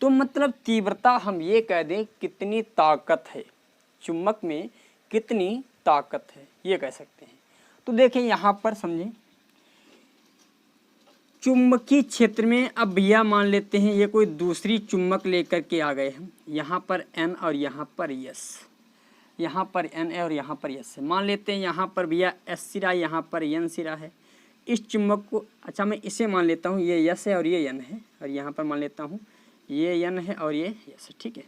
तो मतलब तीव्रता हम ये कह दें कितनी ताकत है, चुंबक में कितनी ताकत है, ये कह सकते हैं। तो देखें यहाँ पर समझें, चुंबकीय क्षेत्र में अब भैया मान लेते हैं ये कोई दूसरी चुंबक लेकर के आ गए हम, यहाँ पर N और यहाँ पर S, यहाँ पर N है और यहाँ पर S है। मान लेते हैं यहाँ पर भैया S सिरा, यहाँ पर N सिरा है। इस चुंबक को, अच्छा मैं इसे मान लेता हूँ ये S है और ये N है, और यहाँ पर मान लेता हूँ ये N है और ये S है, ठीक है।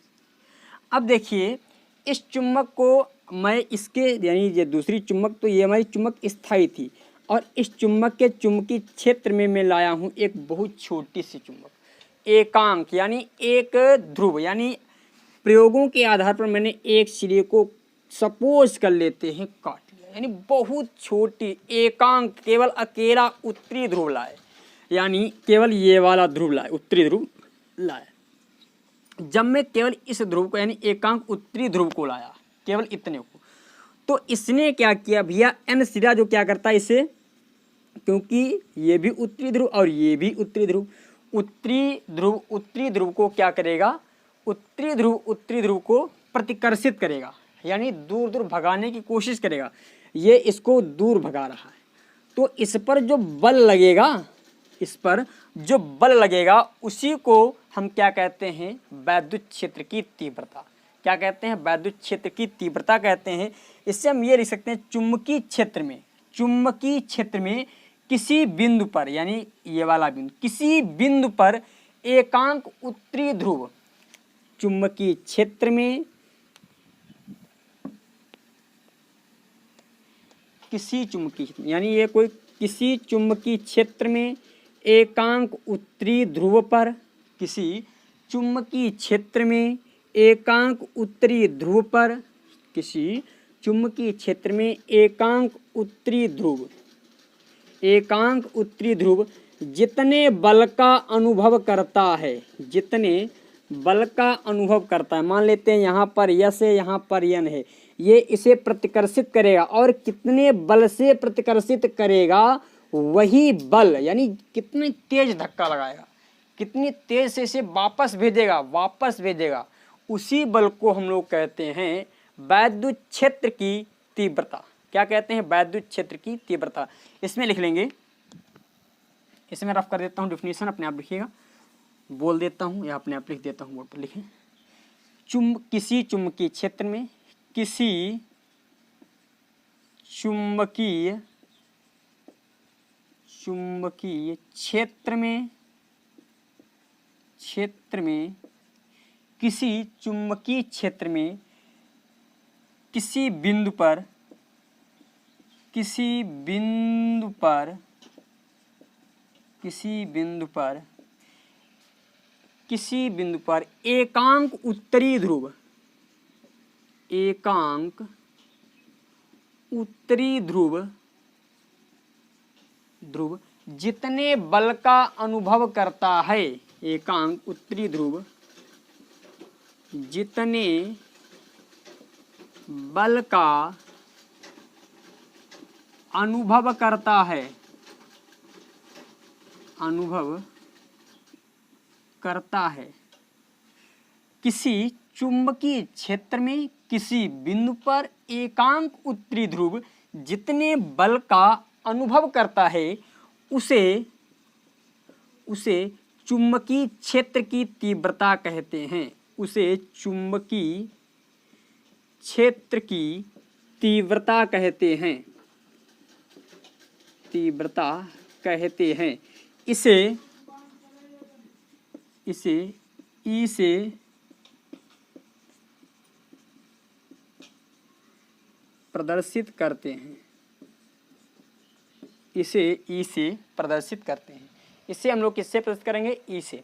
अब देखिए इस चुंबक को मैं इसके, यानी ये दूसरी चुंबक, तो ये हमारी चुंबक स्थायी थी, और इस चुंबक के चुंबकीय क्षेत्र में मैं लाया हूँ एक बहुत छोटी सी चुंबक, एकांक यानी एक ध्रुव, यानी प्रयोगों के आधार पर मैंने एक सिरे को सपोज कर लेते हैं काट लिया, यानी बहुत छोटी एकांक, केवल अकेला उत्तरी ध्रुव लाए, यानी केवल ये वाला ध्रुव लाए, उत्तरी ध्रुव लाए। जब मैं केवल इस ध्रुव को, यानी एकांक उत्तरी ध्रुव को लाया, केवल इतने को, तो इसने क्या किया भैया? N सिरा जो क्या करता है इसे, क्योंकि ये भी उत्तरी ध्रुव और ये भी उत्तरी ध्रुव, उत्तरी ध्रुव को क्या करेगा? उत्तरी ध्रुव को प्रतिकर्षित करेगा, यानी दूर दूर भगाने की कोशिश करेगा। ये इसको दूर भगा रहा है, तो इस पर जो बल लगेगा, इस पर जो बल लगेगा उसी को हम क्या कहते हैं? वैद्युत क्षेत्र की तीव्रता। क्या कहते हैं? वैद्युत क्षेत्र की तीव्रता कहते हैं। इससे हम ये लिख सकते हैं चुंबकीय क्षेत्र में किसी बिंदु पर, यानी ये वाला बिंदु, किसी बिंदु पर एकांक उत्तरी ध्रुव, चुंबकीय क्षेत्र में किसी चुंबकीय, यानी ये कोई किसी चुंबकीय क्षेत्र में एकांक उत्तरी ध्रुव पर, किसी चुंबकीय क्षेत्र में एकांक उत्तरी ध्रुव पर, किसी चुंबकीय क्षेत्र में एकांक उत्तरी ध्रुव जितने बल का अनुभव करता है, जितने बल का अनुभव करता है, मान लेते हैं यहाँ पर यस है, यहाँ पर यन है, ये इसे प्रतिकर्षित करेगा, और कितने बल से प्रतिकर्षित करेगा वही बल, यानी कितनी तेज धक्का लगाएगा, कितनी तेज से इसे वापस भेजेगा, उसी बल को हम लोग कहते हैं वैद्युत क्षेत्र की तीव्रता। क्या कहते हैं? वैद्युत क्षेत्र की तीव्रता। इसमें लिख लेंगे, इसमें रफ कर देता हूँ डिफिनीशन, अपने आप लिखिएगा, बोल देता हूँ या अपने आप लिख देता हूँ, बोर्ड पर लिखें। किसी चुंबकीय क्षेत्र में, किसी चुंबकीय क्षेत्र में किसी चुंबकीय क्षेत्र में किसी बिंदु पर एकांक उत्तरी ध्रुव जितने बल का अनुभव करता है, एकांक उत्तरी ध्रुव जितने बल का अनुभव करता है, किसी चुंबकीय क्षेत्र में किसी बिंदु पर एकांक उत्तरी ध्रुव जितने बल का अनुभव करता है उसे चुंबकीय क्षेत्र की तीव्रता कहते हैं। उसे चुंबकीय क्षेत्र की तीव्रता कहते हैं, तीव्रता कहते हैं। इसे ई से प्रदर्शित करते हैं, इसे ई से प्रदर्शित करते हैं। इसे हम लोग किससे प्रदर्शित करेंगे? ई से।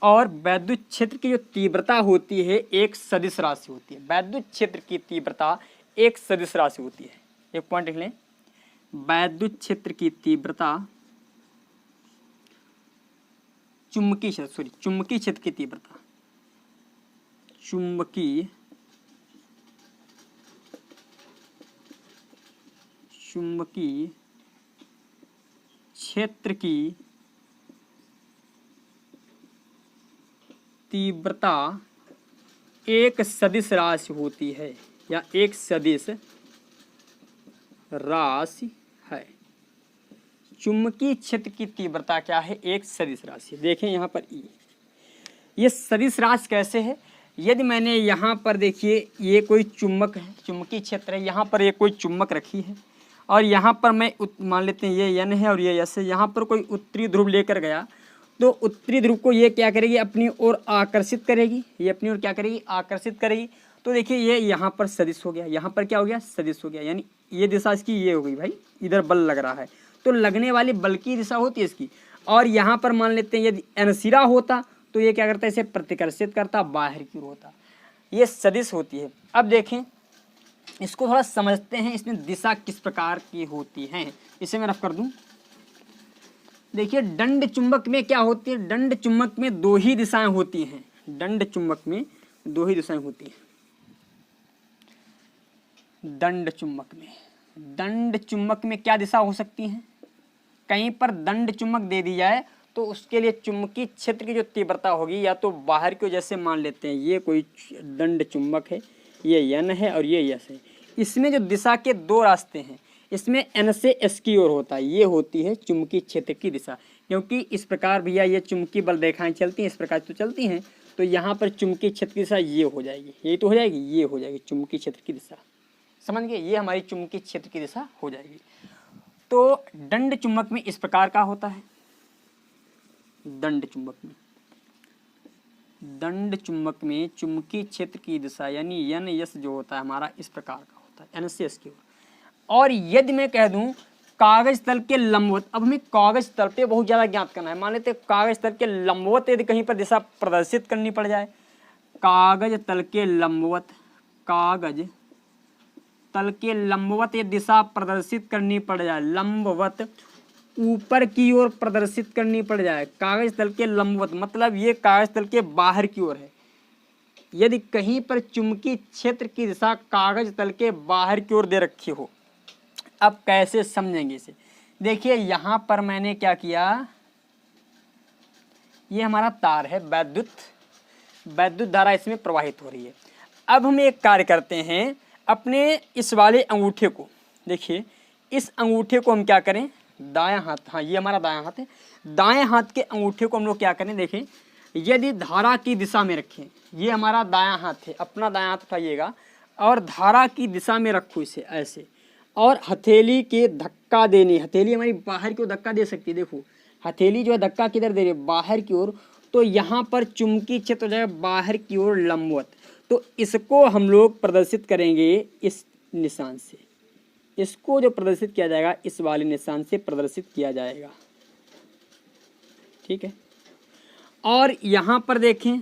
और वैद्युत क्षेत्र की जो तीव्रता होती है एक सदिश राशि होती है। वैद्युत क्षेत्र की तीव्रता एक सदिश राशि होती है। एक पॉइंट लिख लें, वैद्युत क्षेत्र की तीव्रता चुंबकीय क्षेत्र की तीव्रता, चुंबकीय क्षेत्र की तीव्रता एक सदिश राशि होती है या एक सदिश राशि है। चुंबकीय क्षेत्र की तीव्रता क्या है? एक सदिश राशि। देखें यहाँ पर ई, ये सदिश राशि कैसे है? यदि मैंने यहाँ पर देखिए ये कोई चुंबक है, चुंबकीय क्षेत्र है, यहाँ पर ये कोई चुंबक रखी है और यहाँ पर मैं मान लेते हैं ये एन है और ये एस है। यहाँ पर कोई उत्तरी ध्रुव लेकर गया तो उत्तरी ध्रुव को ये क्या करेगी? अपनी ओर आकर्षित करेगी। ये अपनी ओर क्या करेगी? आकर्षित करेगी। तो देखिए ये यहाँ पर सदिश हो गया, यहाँ पर क्या हो गया? सदिश हो गया। यानी ये दिशा इसकी ये हो गई भाई, इधर बल लग रहा है तो लगने वाली बल की दिशा होती है इसकी। और यहाँ पर मान लेते हैं यदि एनसिरा होता तो ये क्या करता है? इसे प्रतिकर्षित करता, बाहर की ओर होता। ये सदिश होती है। अब देखें इसको थोड़ा समझते हैं, इसमें दिशा किस प्रकार की होती है। इसे मैं रफ कर दूं। देखिए दंड चुंबक में क्या होती है? दंड चुंबक में दो ही दिशाएं होती हैं। दंड चुंबक में दो ही दिशाएं होती हैं। दंड चुंबक में क्या दिशा हो सकती है? कहीं पर दंड चुंबक दे दी जाए तो उसके लिए चुंबकीय क्षेत्र की जो तीव्रता होगी या तो बाहर की, जैसे मान लेते हैं ये कोई दंड चुंबक है, ये एन है और ये एस है। इसमें जो दिशा के दो रास्ते हैं, इसमें एन से एस की ओर होता है, ये होती है चुंबकीय क्षेत्र की दिशा। क्योंकि इस प्रकार भैया ये चुंबकीय बल रेखाएं चलती हैं, इस प्रकार तो चलती हैं, तो यहाँ पर चुंबकीय क्षेत्र की दिशा ये हो जाएगी, यही तो हो जाएगी, ये हो जाएगी चुंबकीय क्षेत्र की दिशा। समझ गए? ये हमारी चुंबकीय क्षेत्र की दिशा हो जाएगी। तो दंड चुंबक में इस प्रकार का होता है। दंड चुंबक में चुंबकीय क्षेत्र की दिशा यानी एन एस जो होता है हमारा इस प्रकार का होता है, एन से एस की ओर। और यदि मैं कह दूं कागज तल के लंबवत, अब हमें कागज तल पे बहुत ज़्यादा ज्ञात करना है। मान लेते हैं कागज तल के लंबवत यदि कहीं पर दिशा प्रदर्शित करनी पड़ जाए, कागज तल के लंबवत ये दिशा प्रदर्शित करनी पड़ जाए, लंबवत ऊपर की ओर प्रदर्शित करनी पड़ जाए, कागज तल के लंबवत मतलब ये कागज तल के बाहर की ओर है। यदि कहीं पर चुंबकीय क्षेत्र की दिशा कागज तल के बाहर की ओर दे रखी हो, अब कैसे समझेंगे इसे? देखिए यहाँ पर मैंने क्या किया, ये हमारा तार है, वैद्युत धारा इसमें प्रवाहित हो रही है। अब हम एक कार्य करते हैं, अपने इस वाले अंगूठे को, देखिए इस अंगूठे को हम क्या करें, दायां हाथ, हाँ ये हमारा दायां हाथ है, दाएं हाथ के अंगूठे को हम लोग क्या करें, देखें यदि धारा की दिशा में रखें, ये हमारा दायां हाथ है, अपना दायां हाथ उठाइएगा और धारा की दिशा में रखो इसे ऐसे, और हथेली के धक्का देने, हथेली हमारी बाहर की ओर धक्का दे सकती है, देखो हथेली जो है धक्का किधर दे रही है, बाहर की ओर, तो यहाँ पर चुंबकीय क्षेत्र हो जाएगा बाहर की ओर लंबवत। तो इसको हम लोग प्रदर्शित करेंगे इस निशान से, इसको जो प्रदर्शित किया जाएगा इस वाले निशान से प्रदर्शित किया जाएगा, ठीक है। और यहाँ पर देखें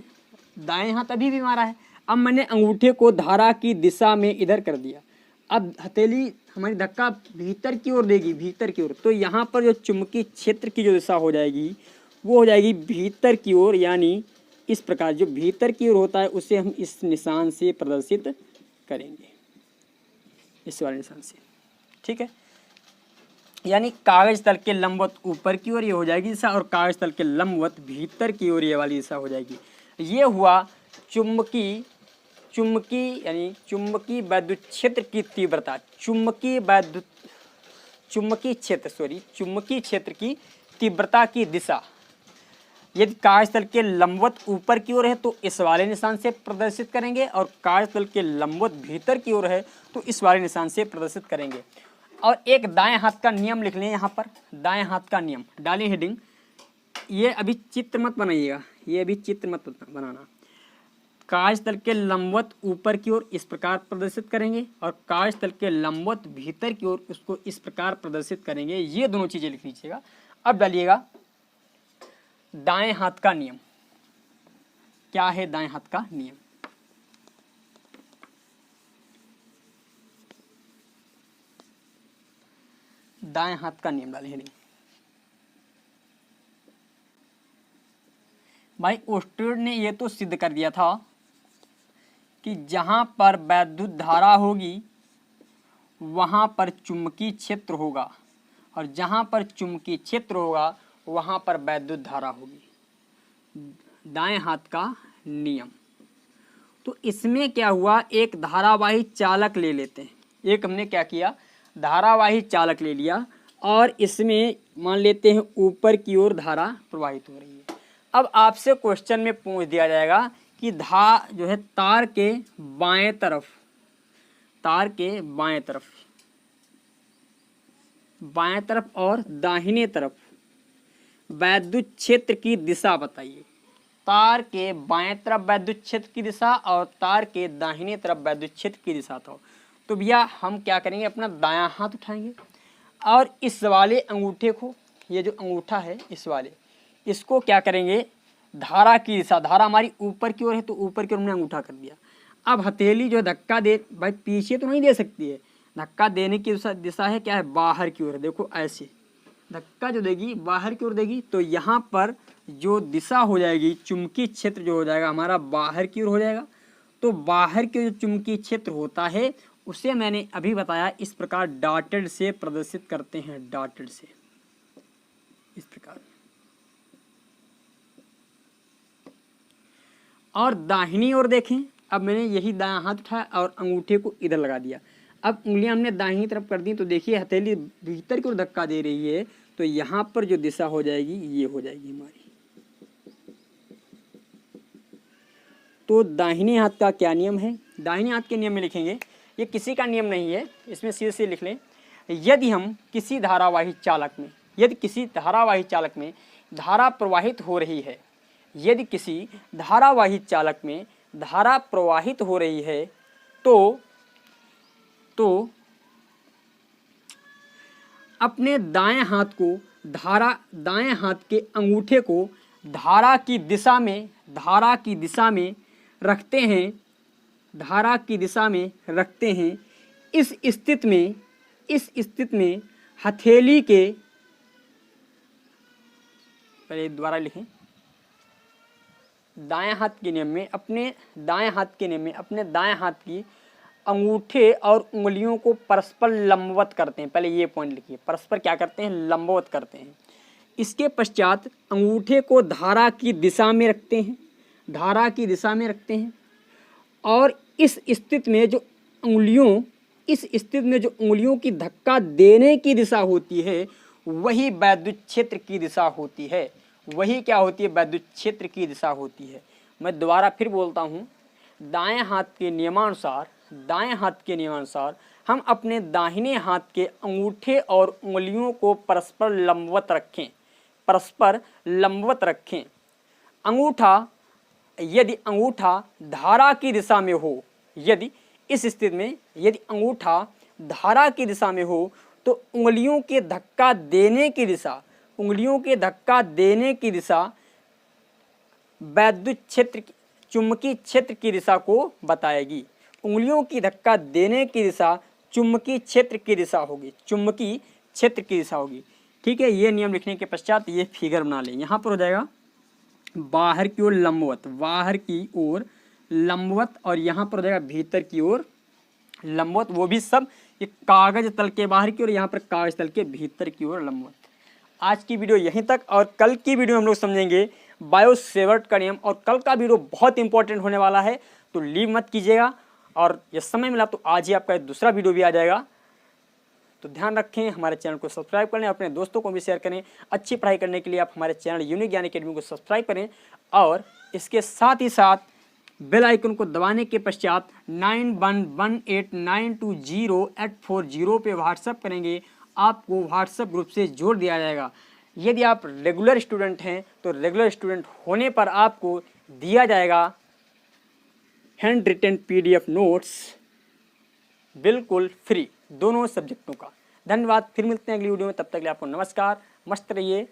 दाएं हाथ अभी भी हमारा है, अब मैंने अंगूठे को धारा की दिशा में इधर कर दिया, अब हथेली हमारी धक्का भीतर की ओर देगी, भीतर की ओर, तो यहाँ पर जो चुंबकीय क्षेत्र की जो दिशा हो जाएगी वो हो जाएगी भीतर की ओर, यानी इस प्रकार जो भीतर की ओर होता है उसे हम इस निशान से प्रदर्शित करेंगे, इस वाले निशान से, ठीक है। यानी कागज तल के लंबवत ऊपर की ओर ये हो जाएगी दिशा और कागज तल के लंबवत भीतर की ओर ये वाली दिशा हो जाएगी। ये हुआ चुंबकीय चुंबकीय यानी चुंबकीय वैद्युत क्षेत्र की तीव्रता, चुंबकीय क्षेत्र की तीव्रता की दिशा यदि कार्यस्थल के लंबवत ऊपर की ओर है तो इस वाले निशान से प्रदर्शित करेंगे, और कार्यस्थल के लंबवत भीतर की ओर है तो इस वाले निशान से प्रदर्शित करेंगे। और एक दाएं हाथ का नियम लिख लें यहाँ पर, दाएं हाथ का नियम डालें हेडिंग। ये अभी चित्र मत बनाइएगा, ये अभी चित्र मत बनाना। कार्यस्थल के लंबवत ऊपर की ओर इस प्रकार प्रदर्शित करेंगे, और कार्यस्थल के लंबवत भीतर की ओर उसको इस प्रकार प्रदर्शित करेंगे। ये दोनों चीजें लिख लीजिएगा। अब डालिएगा दाएं हाथ का नियम। क्या है दाएं हाथ का नियम? दाएं हाथ का नियम डालें हेडिंग। भाई ओस्टेड ने ये तो सिद्ध कर दिया था कि जहां पर वैद्युत धारा होगी वहां पर चुंबकीय क्षेत्र होगा, और जहां पर चुंबकीय क्षेत्र होगा वहां पर वैद्युत धारा होगी। दाएं हाथ का नियम। तो इसमें क्या हुआ, एक धारावाही चालक ले लेते हैं। एक हमने क्या किया, धारावाही चालक ले लिया, और इसमें मान लेते हैं ऊपर की ओर धारा प्रवाहित हो रही है। अब आपसे क्वेश्चन में पूछ दिया जाएगा कि जो है तार के बाएं तरफ, तार के बाएं तरफ और दाहिने तरफ वैद्युत क्षेत्र की दिशा बताइए। तार के बाएं तरफ वैद्युत क्षेत्र की दिशा और तार के दाहिने तरफ वैद्युत क्षेत्र की दिशा था। तो भैया हम क्या करेंगे, अपना दायां हाथ उठाएंगे और इस वाले अंगूठे को, ये जो अंगूठा है इस वाले, इसको क्या करेंगे, धारा की दिशा, धारा हमारी ऊपर की ओर है तो ऊपर की ओर हमने अंगूठा कर दिया। अब हथेली जो धक्का दे, भाई पीछे तो नहीं दे सकती है, धक्का देने की दिशा है क्या है, बाहर की ओर। देखो ऐसे धक्का जो देगी बाहर की ओर देगी, तो यहाँ पर जो दिशा हो जाएगी, चुंबकीय क्षेत्र जो हो जाएगा हमारा बाहर की ओर हो जाएगा। तो बाहर के जो चुंबकीय क्षेत्र होता है उसे मैंने अभी बताया इस प्रकार डॉटेड से प्रदर्शित करते हैं, डॉटेड से इस प्रकार। और दाहिनी ओर देखें, अब मैंने यही दायां हाथ उठाया और अंगूठे को इधर लगा दिया। अब उंगलियां हमने दाहिनी तरफ कर दी, तो देखिए हथेली भीतर की ओर धक्का दे रही है, तो यहाँ पर जो दिशा हो जाएगी ये हो जाएगी हमारी। तो दाहिने हाथ का क्या नियम है, दाहिने हाथ के नियम में लिखेंगे, ये किसी का नियम नहीं है, इसमें सीधे से लिख लें, यदि हम किसी धारावाही चालक में, यदि किसी धारावाही चालक में धारा प्रवाहित हो रही है, यदि किसी धारावाही चालक में धारा प्रवाहित हो रही है तो अपने दाएं हाथ को दाएं हाथ के अंगूठे को धारा की दिशा में रखते हैं, धारा की दिशा में रखते हैं। इस स्थिति में हथेली के, पहले दोबारा लिखें, दाएं हाथ के नियम में अपने दाएं हाथ की अंगूठे और उंगलियों को परस्पर लंबवत करते हैं। पहले ये पॉइंट लिखिए, परस्पर क्या करते हैं, लंबवत करते हैं। इसके पश्चात अंगूठे को धारा की दिशा में रखते हैं, और इस स्थिति में जो उंगलियों की धक्का देने की दिशा होती है वही वैद्युत क्षेत्र की दिशा होती है। वही क्या होती है, वैद्युत क्षेत्र की दिशा होती है। मैं दोबारा फिर बोलता हूँ, दाएं हाथ के नियमानुसार हम अपने दाहिने हाथ के अंगूठे और उंगलियों को परस्पर लंबवत रखें। यदि अंगूठा धारा की दिशा में हो, यदि इस स्थिति में यदि अंगूठा धारा की दिशा में हो तो उंगलियों के धक्का देने की दिशा वैद्युत क्षेत्र, चुंबकीय क्षेत्र की दिशा को बताएगी। उंगलियों की धक्का देने की दिशा चुंबकीय क्षेत्र की दिशा होगी, ठीक है। ये नियम लिखने के पश्चात ये फिगर बना लें। यहाँ पर हो जाएगा बाहर की ओर लंबवत, और यहाँ पर हो जाएगा भीतर की ओर लंबवत। वो भी सब ये कागज तल के बाहर की ओर, यहाँ पर कागज तल के भीतर की ओर लंबवत। आज की वीडियो यहीं तक, और कल की वीडियो हम लोग समझेंगे बायो सेवर्ट का नियम, और कल का वीडियो बहुत इंपॉर्टेंट होने वाला है। तो लीव मत कीजिएगा। और ये समय मिला तो आज ही आपका दूसरा वीडियो भी आ जाएगा। तो ध्यान रखें, हमारे चैनल को सब्सक्राइब करें, अपने दोस्तों को भी शेयर करें। अच्छी पढ़ाई करने के लिए आप हमारे चैनल यूनिक ज्ञान अकेडमी को सब्सक्राइब करें और इसके साथ ही साथ बेल आइकन को दबाने के पश्चात 9118920840 पे व्हाट्सएप करेंगे, आपको व्हाट्सएप ग्रुप से जोड़ दिया जाएगा। यदि आप रेगुलर स्टूडेंट हैं तो रेगुलर स्टूडेंट होने पर आपको दिया जाएगा हैंड रिटन PDF नोट्स बिल्कुल फ्री, दोनों सब्जेक्टों का। धन्यवाद, फिर मिलते हैं अगली वीडियो में, तब तक के लिए आपको नमस्कार, मस्त रहिए।